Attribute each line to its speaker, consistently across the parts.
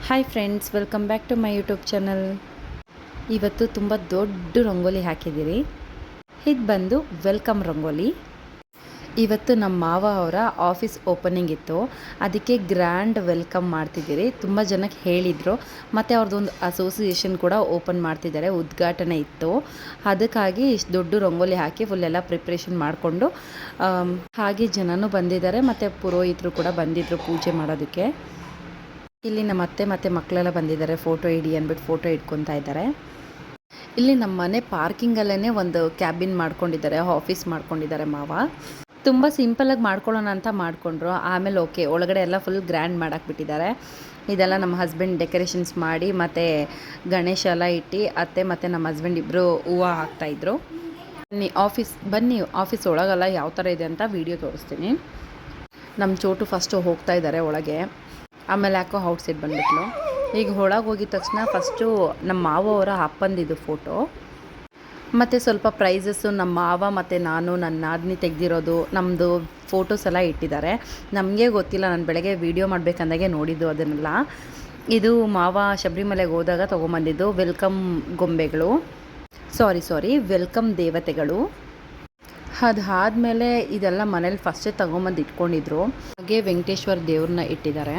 Speaker 1: Hi friends, welcome back to my YouTube channel. ಇವತ್ತು ತುಂಬ ದೊಡ್ಡ ರಂಗೋಲಿ ಹಾಕಿದ್ದೀರಿ. ಇದು ಬಂದು ವೆಲ್ಕಮ್ ರಂಗೋಲಿ. ಇವತ್ತು ನಮ್ಮ ಮಾವ ಅವರ ಆಫೀಸ್ ಓಪನಿಂಗ್ ಇತ್ತು, ಅದಕ್ಕೆ ಗ್ರ್ಯಾಂಡ್ ವೆಲ್ಕಮ್ ಮಾಡ್ತಿದ್ದೀರಿ. ತುಂಬ ಜನಕ್ಕೆ ಹೇಳಿದರು, ಮತ್ತು ಅವ್ರದ್ದೊಂದು ಅಸೋಸಿಯೇಷನ್ ಕೂಡ ಓಪನ್ ಮಾಡ್ತಿದ್ದಾರೆ, ಉದ್ಘಾಟನೆ ಇತ್ತು. ಅದಕ್ಕಾಗಿ ಇಷ್ಟು ದೊಡ್ಡ ರಂಗೋಲಿ ಹಾಕಿ ಫುಲ್ ಎಲ್ಲ ಪ್ರಿಪ್ರೇಷನ್ ಮಾಡಿಕೊಂಡು ಹಾಗೆ ಜನನೂ ಬಂದಿದ್ದಾರೆ, ಮತ್ತು ಪುರೋಹಿತರು ಕೂಡ ಬಂದಿದ್ದರು ಪೂಜೆ ಮಾಡೋದಕ್ಕೆ. ಇಲ್ಲಿ ನಮ್ಮ ಅತ್ತೆ ಮತ್ತು ಮಕ್ಕಳೆಲ್ಲ ಬಂದಿದ್ದಾರೆ, ಫೋಟೋ ಇಡಿ ಅಂದ್ಬಿಟ್ಟು ಫೋಟೋ ಇಟ್ಕೊತಾ ಇದ್ದಾರೆ. ಇಲ್ಲಿ ನಮ್ಮ ಮನೆ ಪಾರ್ಕಿಂಗಲ್ಲೇ ಒಂದು ಕ್ಯಾಬಿನ್ ಮಾಡ್ಕೊಂಡಿದ್ದಾರೆ, ಆಫೀಸ್ ಮಾಡ್ಕೊಂಡಿದ್ದಾರೆ ಮಾವ. ತುಂಬ ಸಿಂಪಲಾಗಿ ಮಾಡ್ಕೊಳ್ಳೋಣ ಅಂತ ಮಾಡಿಕೊಂಡ್ರು. ಆಮೇಲೆ ಓಕೆ, ಒಳಗಡೆ ಎಲ್ಲ ಫುಲ್ ಗ್ರ್ಯಾಂಡ್ ಮಾಡಾಕ್ಬಿಟ್ಟಿದ್ದಾರೆ. ಇದೆಲ್ಲ ನಮ್ಮ ಹಸ್ಬೆಂಡ್ ಡೆಕೋರೇಷನ್ಸ್ ಮಾಡಿ ಮತ್ತು ಗಣೇಶ ಎಲ್ಲ ಇಟ್ಟು ಅತ್ತೆ ಮತ್ತು ನಮ್ಮ ಹಸ್ಬೆಂಡ್ ಇಬ್ಬರು ಹೂವು ಹಾಕ್ತಾಯಿದ್ರು. ಬನ್ನಿ ಆಫೀಸ್ ಒಳಗೆಲ್ಲ ಯಾವ ಥರ ಇದೆ ಅಂತ ವೀಡಿಯೋ ತೋರಿಸ್ತೀನಿ. ನಮ್ಮ ಚೋಟು ಫಸ್ಟು ಹೋಗ್ತಾ ಇದ್ದಾರೆ ಒಳಗೆ, ಆಮೇಲೆ ಯಾಕೋ ಔಟ್ಸೈಡ್ ಬಂದ್ಬಿಟ್ಲು. ಈಗ ಒಳಗೆ ಹೋಗಿದ ತಕ್ಷಣ ಫಸ್ಟು ನಮ್ಮ ಮಾವ ಅವರ ಅಪ್ಪಂದಿದ್ದು ಫೋಟೋ, ಮತ್ತು ಸ್ವಲ್ಪ ಪ್ರೈಸಸ್ಸು ನಮ್ಮ ಮಾವ ಮತ್ತು ನಾನು ನನ್ನ ನಾದಿನಿ ತೆಗೆದಿರೋದು ನಮ್ಮದು ಫೋಟೋಸ್ ಎಲ್ಲ ಇಟ್ಟಿದ್ದಾರೆ. ನಮಗೆ ಗೊತ್ತಿಲ್ಲ, ನಾನು ಬೆಳಗ್ಗೆ ವೀಡಿಯೋ ಮಾಡಬೇಕಂದಾಗೆ ನೋಡಿದ್ದು ಅದನ್ನೆಲ್ಲ. ಇದು ಮಾವ ಶಬರಿಮಲೆಗೆ ಹೋದಾಗ ತೊಗೊಂಬಂದಿದ್ದು ವೆಲ್ಕಮ್ ಗೊಂಬೆಗಳು, ಸಾರಿ ವೆಲ್ಕಮ್ ದೇವತೆಗಳು. ಅದಾದಮೇಲೆ ಇದೆಲ್ಲ ಮನೇಲಿ ಫಸ್ಟೇ ತೊಗೊಂಬಂದು ಇಟ್ಕೊಂಡಿದ್ರು. ಹಾಗೆ ವೆಂಕಟೇಶ್ವರ ದೇವ್ರನ್ನ ಇಟ್ಟಿದ್ದಾರೆ.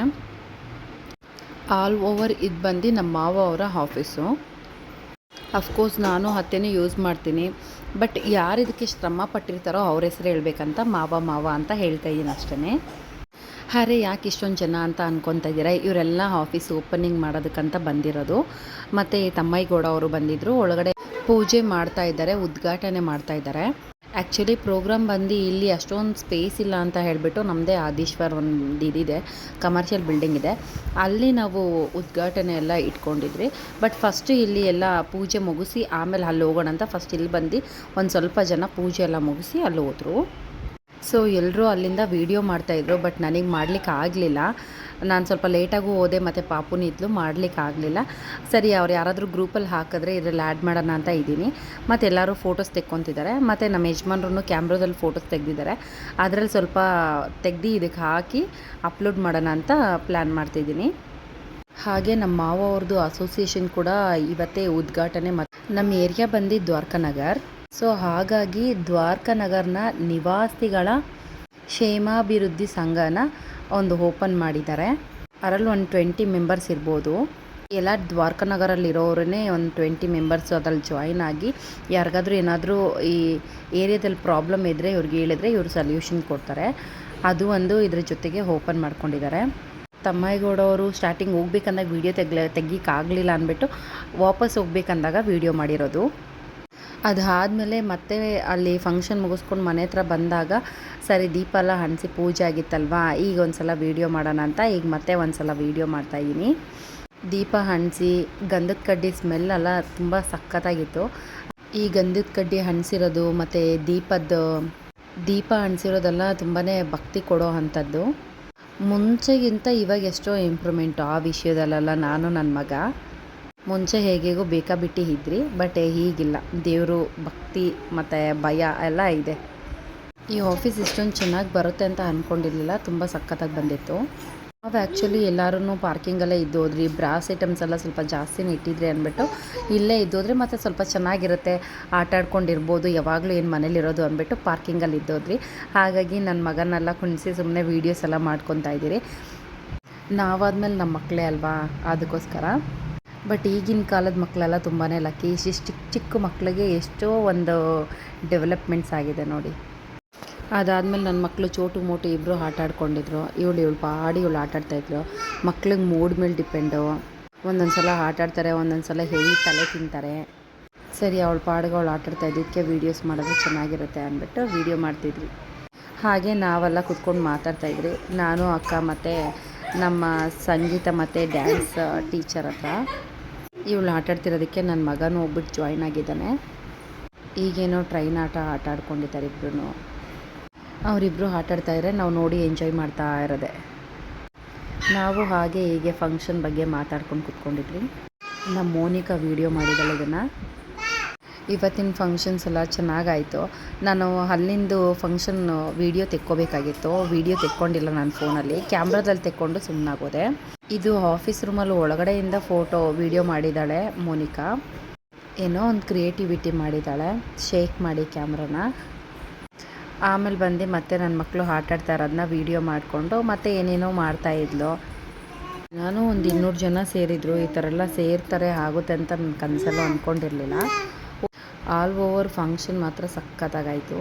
Speaker 1: ಆಲ್ ಓವರ್ ಇದು ಬಂದು ನಮ್ಮ ಮಾವ ಅವರ ಆಫೀಸು. ಅಫ್ಕೋರ್ಸ್ ನಾನು ಅತ್ತೆನೇ ಯೂಸ್ ಮಾಡ್ತೀನಿ, ಬಟ್ ಯಾರು ಇದಕ್ಕೆ ಶ್ರಮ ಪಟ್ಟಿರ್ತಾರೋ ಅವ್ರ ಹೆಸರು ಹೇಳ್ಬೇಕಂತ ಮಾವ ಅಂತ ಹೇಳ್ತಾ ಇದ್ದೀನಿ ಅಷ್ಟೇ. ಅರೆ ಯಾಕೆ ಇಷ್ಟೊಂದು ಜನ ಅಂತ ಅನ್ಕೊತಾ ಇದ್ದೀರಾ, ಇವರೆಲ್ಲ ಆಫೀಸ್ ಓಪನಿಂಗ್ ಮಾಡೋದಕ್ಕಂತ ಬಂದಿರೋದು. ಮತ್ತು ತಮ್ಮಯ್ಯಗೌಡ ಅವರು ಬಂದಿದ್ದರು, ಒಳಗಡೆ ಪೂಜೆ ಮಾಡ್ತಾ ಇದ್ದಾರೆ, ಉದ್ಘಾಟನೆ ಮಾಡ್ತಾ ಇದ್ದಾರೆ. ಆ್ಯಕ್ಚುಲಿ ಪ್ರೋಗ್ರಾಮ್ ಬಂದು ಇಲ್ಲಿ ಅಷ್ಟೊಂದು ಸ್ಪೇಸ್ ಇಲ್ಲ ಅಂತ ಹೇಳಿಬಿಟ್ಟು ನಮ್ಮದೇ ಆದೀಶ್ವರ್ ಒಂದು ಇದಿದೆ, ಕಮರ್ಷಿಯಲ್ ಬಿಲ್ಡಿಂಗ್ ಇದೆ, ಅಲ್ಲಿ ನಾವು ಉದ್ಘಾಟನೆ ಎಲ್ಲ ಇಟ್ಕೊಂಡಿದ್ವಿ. ಬಟ್ ಫಸ್ಟು ಇಲ್ಲಿ ಎಲ್ಲ ಪೂಜೆ ಮುಗಿಸಿ ಆಮೇಲೆ ಅಲ್ಲಿ ಹೋಗೋಣ ಅಂತ ಫಸ್ಟ್ ಇಲ್ಲಿ ಬಂದು ಒಂದು ಸ್ವಲ್ಪ ಜನ ಪೂಜೆ ಎಲ್ಲ ಮುಗಿಸಿ ಅಲ್ಲಿ ಹೋದರು. ಸೊ ಎಲ್ಲರೂ ಅಲ್ಲಿಂದ ವೀಡಿಯೋ ಮಾಡ್ತಾಯಿದ್ರು, ಬಟ್ ನನಗೆ ಮಾಡಲಿಕ್ಕೆ ಆಗಲಿಲ್ಲ. ನಾನು ಸ್ವಲ್ಪ ಲೇಟಾಗೂ ಹೋದೆ, ಮತ್ತು ಪಾಪುನಿ ಇದ್ಲು, ಮಾಡಲಿಕ್ಕೆ ಆಗಲಿಲ್ಲ. ಸರಿ, ಅವ್ರು ಯಾರಾದರೂ ಗ್ರೂಪಲ್ಲಿ ಹಾಕಿದ್ರೆ ಇದರಲ್ಲಿ ಆ್ಯಡ್ ಮಾಡೋಣ ಅಂತ ಇದ್ದೀನಿ. ಮತ್ತು ಎಲ್ಲರೂ ಫೋಟೋಸ್ ತೆಕ್ಕೊತಿದ್ದಾರೆ, ಮತ್ತು ನಮ್ಮ ಯಜಮಾನ್ರೂ ಕ್ಯಾಮ್ರಾದಲ್ಲಿ ಫೋಟೋಸ್ ತೆಗೆದಿದ್ದಾರೆ. ಅದರಲ್ಲಿ ಸ್ವಲ್ಪ ತೆಗ್ದು ಇದಕ್ಕೆ ಹಾಕಿ ಅಪ್ಲೋಡ್ ಮಾಡೋಣ ಅಂತ ಪ್ಲ್ಯಾನ್ ಮಾಡ್ತಿದ್ದೀನಿ. ಹಾಗೆ ನಮ್ಮ ಮಾವ ಅವ್ರದ್ದು ಅಸೋಸಿಯೇಷನ್ ಕೂಡ ಇವತ್ತೇ ಉದ್ಘಾಟನೆ. ಮತ್ತು ನಮ್ಮ ಏರಿಯಾ ಬಂದು ದ್ವಾರಕಾನಗರ್. ಸೊ ಹಾಗಾಗಿ ದ್ವಾರಕಾನಗರ್ನ ನಿವಾಸಿಗಳ ಕ್ಷೇಮಾಭಿವೃದ್ಧಿ ಸಂಘನ ಒಂದು ಓಪನ್ ಮಾಡಿದ್ದಾರೆ. ಅದರಲ್ಲಿ ಒಂದು 20 ಮೆಂಬರ್ಸ್ ಇರ್ಬೋದು. ಎಲ್ಲ ದ್ವಾರಕಾನಗರಲ್ಲಿರೋರೇ ಒಂದು 20 ಮೆಂಬರ್ಸು ಅದರಲ್ಲಿ ಜಾಯಿನ್ ಆಗಿ ಯಾರಿಗಾದ್ರೂ ಏನಾದರೂ ಈ ಏರಿಯಾದಲ್ಲಿ ಪ್ರಾಬ್ಲಮ್ ಇದ್ದರೆ ಇವ್ರಿಗೆ ಹೇಳಿದ್ರೆ ಇವರು ಸೊಲ್ಯೂಷನ್ ಕೊಡ್ತಾರೆ. ಅದು ಒಂದು ಇದ್ರ ಜೊತೆಗೆ ಓಪನ್ ಮಾಡ್ಕೊಂಡಿದ್ದಾರೆ. ತಮ್ಮಯ್ಯಗೌಡ ಅವರು ಸ್ಟಾರ್ಟಿಂಗ್ ಹೋಗ್ಬೇಕಂದಾಗ ವೀಡಿಯೋ ತೆಗಿಯಕ್ಕಾಗಲಿಲ್ಲ ಅಂದ್ಬಿಟ್ಟು ವಾಪಸ್ ಹೋಗ್ಬೇಕಂದಾಗ ವೀಡಿಯೋ ಮಾಡಿರೋದು. ಅದಾದಮೇಲೆ ಮತ್ತೆ ಅಲ್ಲಿ ಫಂಕ್ಷನ್ ಮುಗಿಸ್ಕೊಂಡು ಮನೆ ಹತ್ರ ಬಂದಾಗ ಸರಿ ದೀಪ ಎಲ್ಲ ಹಣಿಸಿ ಪೂಜೆ ಆಗಿತ್ತಲ್ವಾ, ಈಗ ಒಂದು ಸಲ ವೀಡಿಯೋ ಮಾಡೋಣ ಅಂತ ಈಗ ಮತ್ತೆ ಒಂದು ಸಲ ವೀಡಿಯೋ ಮಾಡ್ತಾಯಿದ್ದೀನಿ. ದೀಪ ಹಣಿಸಿ ಗಂಧದ ಕಡ್ಡಿ ಸ್ಮೆಲ್ಲೆಲ್ಲ ತುಂಬ ಸಖತ್ತಾಗಿತ್ತು. ಈ ಗಂಧದ ಕಡ್ಡಿ ಹಣಿಸಿರೋದು ಮತ್ತು ದೀಪ ಹಣಿಸಿರೋದೆಲ್ಲ ತುಂಬಾ ಭಕ್ತಿ ಕೊಡೋ ಅಂಥದ್ದು. ಮುಂಚೆಗಿಂತ ಇವಾಗ ಎಷ್ಟೋ ಇಂಪ್ರೂವ್ಮೆಂಟು ಆ ವಿಷಯದಲ್ಲೆಲ್ಲ. ನಾನು ನನ್ನ ಮಗ ಮುಂಚೆ ಹೇಗೇಗೋ ಬೇಕಾಬಿಟ್ಟು ಇದ್ರಿ, ಬಟ್ ಹೀಗಿಲ್ಲ. ದೇವರು ಭಕ್ತಿ ಮತ್ತು ಭಯ ಎಲ್ಲ ಇದೆ. ಈ ಆಫೀಸ್ ಇಷ್ಟೊಂದು ಚೆನ್ನಾಗಿ ಬರುತ್ತೆ ಅಂತ ಅಂದ್ಕೊಂಡಿರಲಿಲ್ಲ, ತುಂಬ ಸಖತ್ತಾಗಿ ಬಂದಿತ್ತು. ನಾವು ಆ್ಯಕ್ಚುಲಿ ಎಲ್ಲರೂ ಪಾರ್ಕಿಂಗಲ್ಲೇ ಇದ್ದೋದ್ರಿ. ಬ್ರಾಸ್ ಐಟಮ್ಸ್ ಎಲ್ಲ ಸ್ವಲ್ಪ ಜಾಸ್ತಿನೇ ಇಟ್ಟಿದ್ರಿ ಅಂದ್ಬಿಟ್ಟು ಇಲ್ಲೇ ಇದ್ದೋದ್ರಿ, ಮತ್ತು ಸ್ವಲ್ಪ ಚೆನ್ನಾಗಿರುತ್ತೆ, ಆಟ ಆಡ್ಕೊಂಡಿರ್ಬೋದು, ಯಾವಾಗಲೂ ಏನು ಮನೇಲಿರೋದು ಅಂದ್ಬಿಟ್ಟು ಪಾರ್ಕಿಂಗಲ್ಲಿ ಇದ್ದೋದ್ರಿ. ಹಾಗಾಗಿ ನನ್ನ ಮಗನೆಲ್ಲ ಕುಣಿಸಿ ಸುಮ್ಮನೆ ವೀಡಿಯೋಸ್ ಎಲ್ಲ ಮಾಡ್ಕೊತಾ ಇದ್ದೀರಿ. ನಾವಾದ್ಮೇಲೆ ನಮ್ಮ ಮಕ್ಕಳೇ ಅಲ್ವಾ, ಅದಕ್ಕೋಸ್ಕರ. ಬಟ್ ಈಗಿನ ಕಾಲದ ಮಕ್ಕಳೆಲ್ಲ ತುಂಬಾ ಲಕ್ಕಿ. ಚಿಕ್ಕ ಮಕ್ಕಳಿಗೆ ಎಷ್ಟೋ ಒಂದು ಡೆವಲಪ್ಮೆಂಟ್ಸ್ ಆಗಿದೆ ನೋಡಿ. ಅದಾದಮೇಲೆ ನನ್ನ ಮಕ್ಕಳು ಚೋಟು ಮೋಟು ಇಬ್ಬರು ಆಟ ಆಡ್ಕೊಂಡಿದ್ರು. ಇವಳು ಇವಳು ಆಟಾಡ್ತಾಯಿದ್ರು. ಮಕ್ಳಿಗೆ ಮೂಡ್ ಮೇಲೆ ಡಿಪೆಂಡು. ಒಂದೊಂದು ಸಲ ಆಟ ಆಡ್ತಾರೆ, ಒಂದೊಂದು ಸಲ ಹೆವಿ ತಲೆ ತಿಂತಾರೆ. ಸರಿ, ಅವಳ ಪಾಡಿಗೆ ಅವಳು ಆಟಾಡ್ತಾ ಇದ್ದಕ್ಕೆ ವೀಡಿಯೋಸ್ ಮಾಡೋದು ಚೆನ್ನಾಗಿರುತ್ತೆ ಅಂದ್ಬಿಟ್ಟು ವೀಡಿಯೋ ಮಾಡ್ತಿದ್ವಿ. ಹಾಗೆ ನಾವೆಲ್ಲ ಕುತ್ಕೊಂಡು ಮಾತಾಡ್ತಾಯಿದ್ರಿ, ನಾನು ಅಕ್ಕ ಮತ್ತು ನಮ್ಮ ಸಂಗೀತ ಮತ್ತು ಡ್ಯಾನ್ಸ್ ಟೀಚರ್ ಹತ್ರ. ಇವಳು ಆಟಾಡ್ತಿರೋದಕ್ಕೆ ನನ್ನ ಮಗನೂ ಹೋಗ್ಬಿಟ್ಟು ಜಾಯ್ನ್ ಆಗಿದ್ದಾನೆ. ಈಗೇನೋ ಟ್ರೈನ್ ಆಟ ಆಡ್ಕೊಂಡಿದ್ದಾರೆ ಇಬ್ಬರೂ. ಅವರಿಬ್ಬರು ಆಟಾಡ್ತಾಯಿದ್ರೆ ನಾವು ನೋಡಿ ಎಂಜಾಯ್ ಮಾಡ್ತಾ ಇರೋದೆ. ನಾವು ಹಾಗೆ ಹೀಗೆ ಫಂಕ್ಷನ್ ಬಗ್ಗೆ ಮಾತಾಡ್ಕೊಂಡು ಕೂತ್ಕೊಂಡಿದ್ವಿ. ನಮ್ಮ ಮೋನಿಕಾ ವೀಡಿಯೋ ಮಾಡಿದ್ದಾಳೆ ಇದನ್ನು. ಇವತ್ತಿನ ಫಂಕ್ಷನ್ಸ್ ಎಲ್ಲ ಚೆನ್ನಾಗಾಯಿತು. ನಾನು ಅಲ್ಲಿಂದು ಫಂಕ್ಷನ್ ವೀಡಿಯೋ ತೆಕ್ಕೋಬೇಕಾಗಿತ್ತು. ವೀಡಿಯೋ ತೆಕ್ಕೊಂಡಿಲ್ಲ ನಾನು ಫೋನಲ್ಲಿ, ಕ್ಯಾಮ್ರಾದಲ್ಲಿ ತೆಕ್ಕೊಂಡು ಸುಮ್ಮನಾಗೋದೆ. ಇದು ಆಫೀಸ್ ರೂಮಲ್ಲಿ ಒಳಗಡೆಯಿಂದ ಫೋಟೋ ವೀಡಿಯೋ ಮಾಡಿದ್ದಾಳೆ ಮೋನಿಕಾ. ಏನೋ ಒಂದು ಕ್ರಿಯೇಟಿವಿಟಿ ಮಾಡಿದ್ದಾಳೆ, ಶೇಕ್ ಮಾಡಿ ಕ್ಯಾಮ್ರಾನ. ಆಮೇಲೆ ಬಂದು ಮತ್ತೆ ನನ್ನ ಮಕ್ಕಳು ಆಟ ಆಡ್ತಾ ಇರೋದನ್ನ ವೀಡಿಯೋ ಮಾಡಿಕೊಂಡು ಮತ್ತೆ ಏನೇನೋ ಮಾಡ್ತಾಯಿದ್ಲು. ನಾನು ಒಂದು 200 ಜನ ಸೇರಿದರು. ಈ ಥರ ಎಲ್ಲ ಸೇರ್ತಾರೆ ಆಗುತ್ತೆ ಅಂತ ನನ್ನ ಕನಸಲ್ಲೂ ಅಂದ್ಕೊಂಡಿರಲಿಲ್ಲ. ಆಲ್ ಓವರ್ ಫಂಕ್ಷನ್ ಮಾತ್ರ ಸಖತ್ತಾಗಾಯಿತು.